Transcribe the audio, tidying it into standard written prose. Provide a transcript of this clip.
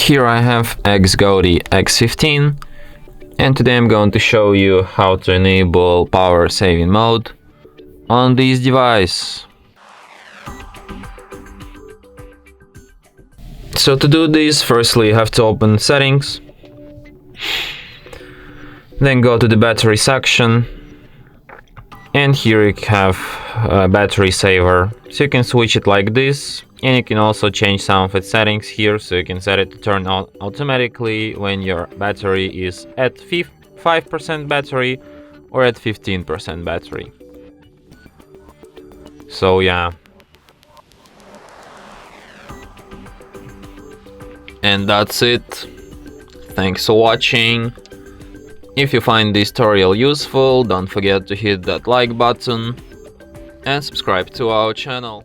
Here I have XGODY X15, and today I'm going to show you how to enable power saving mode on this device. So to do this, firstly you have to open settings, then go to the battery section, and here you have a battery saver. So you can switch it like this, and you can also change some of its settings here, so you can set it to turn on automatically when your battery is at 5% battery or at 15% battery. So yeah. And that's it. Thanks for watching. If you find this tutorial useful, don't forget to hit that like button and subscribe to our channel.